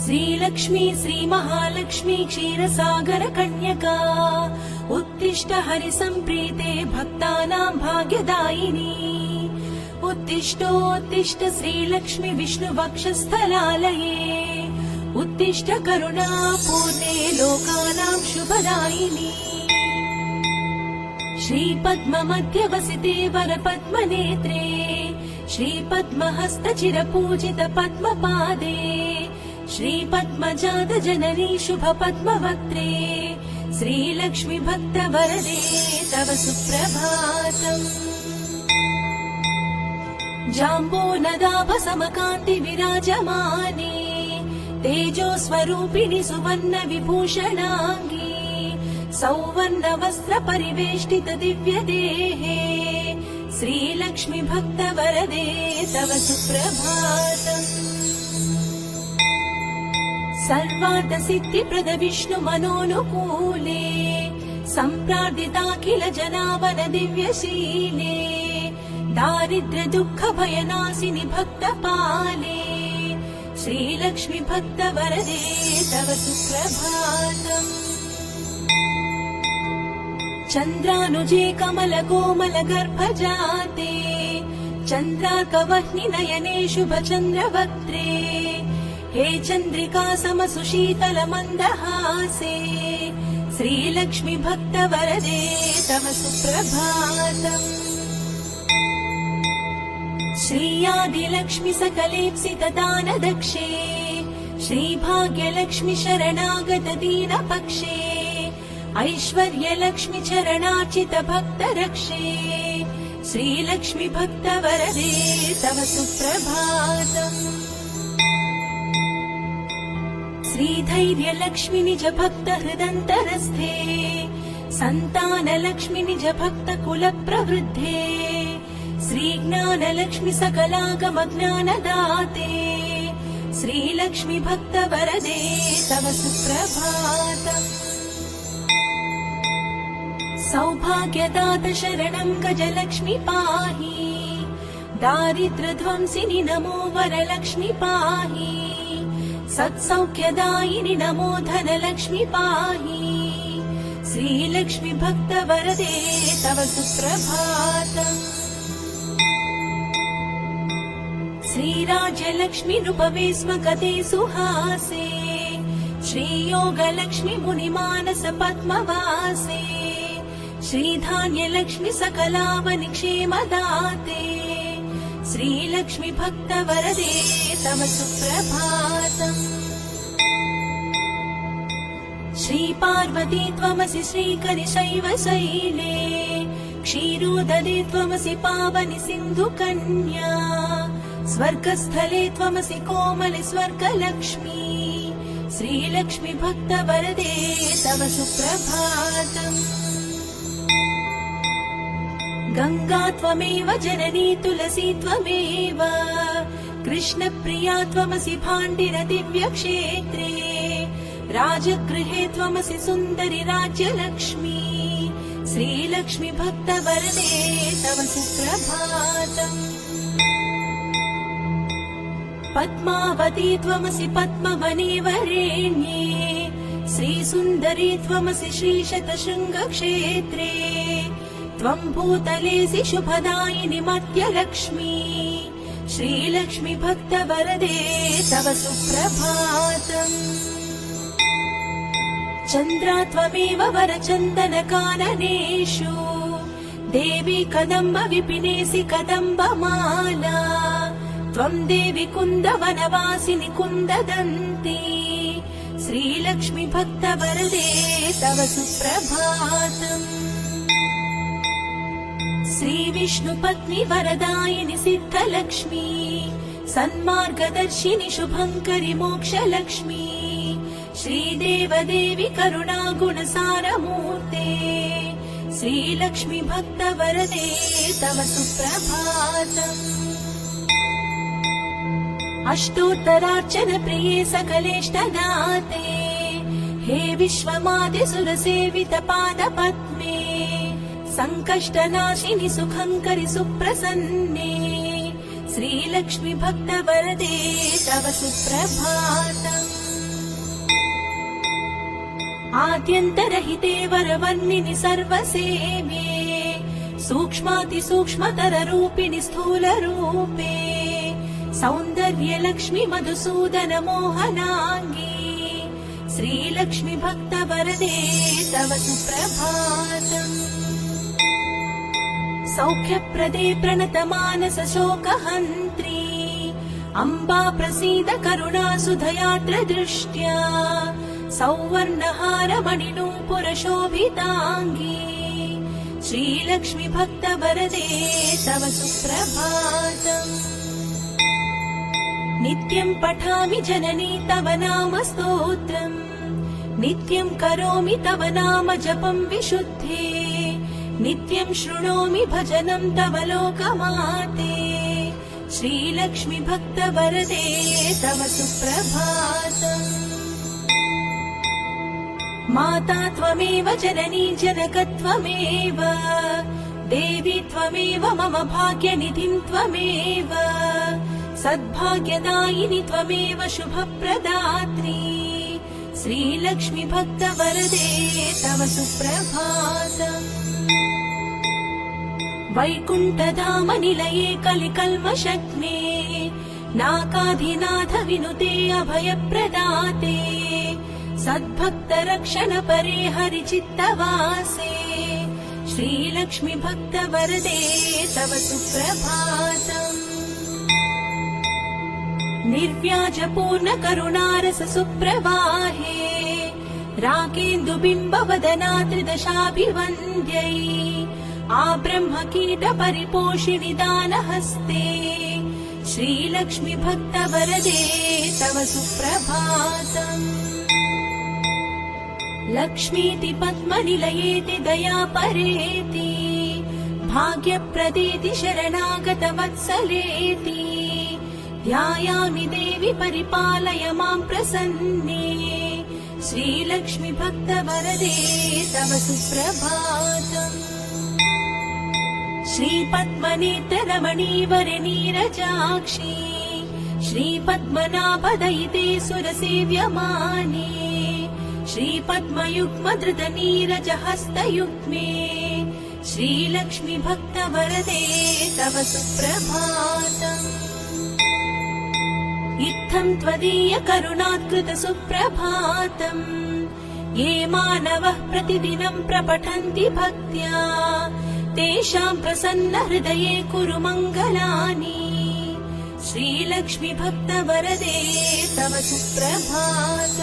श्रीलक्ष्मी श्रीमहालक्ष्मी क्षीरसागर कन्यका उत्तिष्ठ हरिसम्प्रीते भक्तानां भाग्यदायिनी उत्तिष्ठोत्तिष्ठ श्रीलक्ष्मी विष्णुवक्षस्थलालये उत्तिष्ठ करुणापूर्णे लोकानां शुभदायिनी श्रीपद्ममध्यवसिते वरपद्मनेत्रे श्रीपद्महस्तचिरपूजित पद्मपादे श्रीपद्मजात जननी शुभपद्मवक्त्रे श्रीलक्ष्मी भक्तवरदे तव सुप्रभातम् जाम्बोनदाभसमकान्ति विराजमाने तेजोस्वरूपिणि सुवर्ण विभूषणाङ्गी सौवर्ण वस्त्र परिवेष्टित दिव्य देहे श्रीलक्ष्मी भक्तवरदे तव सुप्रभातम् सर्वार्थ सिद्धिप्रद विष्णु मनोनुकूले सम्प्रार्थिताखिल जनावन दिव्यशीले दारिद्र्य दुःख भयनाशिनि भक्तपाले श्रीलक्ष्मी भक्तवरदे तव सुप्रभातम् चन्द्रानुजे कमल कोमल गर्भजाते चन्द्राकवह्नि नयने शुभ चन्द्रवक्त्रे हे चन्द्रिका समसुशीतल मन्दहासे श्रीलक्ष्मी भक्तवरदे तव सुप्रभातम् श्रीयादिलक्ष्मी सकलेप्सित दानदक्षे श्रीभाग्यलक्ष्मी शरणागत दीनपक्षे ऐश्वर्यलक्ष्मी चरणार्चित भक्तरक्षे श्रीलक्ष्मी भक्तवरदे तव सुप्रभातम् श्रीधैर्यलक्ष्मी निज भक्त हृदन्तरस्थे सन्तानलक्ष्मी निज भक्त कुल प्रवृद्धे श्रीज्ञानलक्ष्मी सकलागम ज्ञानदाते श्रीलक्ष्मी भक्तवरदे तव सुप्रभातम् सौभाग्यदात शरणं गजलक्ष्मी पाहि दारिद्र्यध्वंसिनि नमो वरलक्ष्मी पाहि सत्सौख्यदायिनि नमो धनलक्ष्मी पाहि श्रीलक्ष्मी भक्तवरदे तव सुप्रभातम् श्रीराज्यलक्ष्मी नृपवे स्म गते सुहासे श्रीयोगलक्ष्मी मुनिमानस पद्मवासे श्रीधान्यलक्ष्मी सकलावनि क्षेमदाते श्रीलक्ष्मी भक्तवरदे तव सुप्रभातम् श्रीपार्वती त्वमसि श्रीकरि शैवशैले क्षीरोदरे त्वमसि पावनि सिन्धुकन्या स्वर्गस्थले त्वमसि कोमलि स्वर्गलक्ष्मी श्रीलक्ष्मी भक्तवरदे तव सुप्रभातम् गंगा त्वमेव जननी तुलसी त्वमेव कृष्णप्रिया त्वमसि भाण्डिर दिव्यक्षेत्रे राजगृहे त्वमसि सुन्दरि राज्यलक्ष्मी श्रीलक्ष्मी भक्तवरदे तव सुप्रभातम् पद्मावती त्वमसि पद्मवने वरेण्ये श्रीसुन्दरी त्वमसि श्रीशतशृङ्गक्षेत्रे त्वं भूतलेसि शुभदायिनि मध्यलक्ष्मी श्रीलक्ष्मी भक्तवरदे तव सुप्रभातम् चन्द्रा त्वमेव वरचन्दनकाननेषु देवी कदम्ब विपिनेसि कदम्बमाला त्वं देवी कुन्दवनवासिनि कुन्ददन्ती श्रीलक्ष्मी भक्तवरदे तव सुप्रभातम् श्रीविष्णुपत्नी वरदायिनि सिद्धलक्ष्मी सन्मार्गदर्शिनि शुभङ्करि मोक्षलक्ष्मी श्रीदेवदेवी करुणागुणसारमूर्ते श्रीलक्ष्मी भक्तवरदे तव सुप्रभातम् अष्टोत्तरार्चन प्रिये सकलेष्टदाते हे विश्वमाते सुरसेवित पादपद्मे संकष्टनाशिनि सुखङ्करि सुप्रसन्ने श्रीलक्ष्मी भक्तवरदे तव सुप्रभातम् आद्यन्तरहिते वरवर्णिनि सर्वसेवे सूक्ष्मातिसूक्ष्मतररूपिणि स्थूलरूपे सौन्दर्यलक्ष्मि मधुसूदन मोहनाङ्गी श्रीलक्ष्मि भक्तवरदे तव सुप्रभातम्। सौख्यप्रदे प्रणतमानस शोकहन्त्री अम्बा प्रसीद करुणासुधयात्र दृष्ट्या सौवर्णहारमणिनूपुरशोभिताङ्गी श्रीलक्ष्मि भक्तवरदे तव सुप्रभातम्। नित्यं पठामि जननी तव नाम स्तोत्रम् नित्यं करोमि तव नाम जपं विशुद्धे नित्यं शृणोमि भजनं तव लोकमाते श्रीलक्ष्मि भक्तवरदे तव सुप्रभातम्। माता त्वमेव जननी जनकत्वमेव देवी त्वमेव मम भाग्यनिधिं त्वमेव सद्भाग्यदायिनि त्वमेव शुभप्रदात्री श्रीलक्ष्मि भक्तवरदे तव सुप्रभातम्। वैकुण्ठधाम निलये कलिकल्मषग्ने नाकाधिनाथ विनुते अभयप्रदाते सद्भक्तरक्षण परे हरिचित्तवासे श्रीलक्ष्मि भक्तवरदे तव सुप्रभातम्। निर्व्याजपूर्ण करुणारस सुप्रवाहे राकेन्दुबिम्बवदना त्रिदशाभिवन्द्यै आब्रह्मकीट परिपोषिणि दानहस्ते श्रीलक्ष्मि भक्तवरदे तव सुप्रभातम्। लक्ष्मीति पद्मनिलयेति दयापरेति भाग्यप्रदेति शरणागतवत्सलेति ध्यायामि देवि परिपालय मां प्रसन्ने श्रीलक्ष्मि भक्तवरदे तव सुप्रभातम्। श्रीपद्मनेत्ररमणीवर नीरजाक्षी श्रीपद्मनाभदयिते सुरसेव्यमाने श्रीपद्मयुग्मधृत नीरजहस्तयुग्मे श्रीलक्ष्मि भक्तवरदे तव सुप्रभातम्। इत्थं त्वदीय करुणात्कृत सुप्रभातम् ये मानवः प्रतिदिनं प्रपठन्ति भक्त्या तेषां प्रसन्न हृदये कुरु मङ्गलानि श्रीलक्ष्मि भक्तवरदे तव सुप्रभातम्।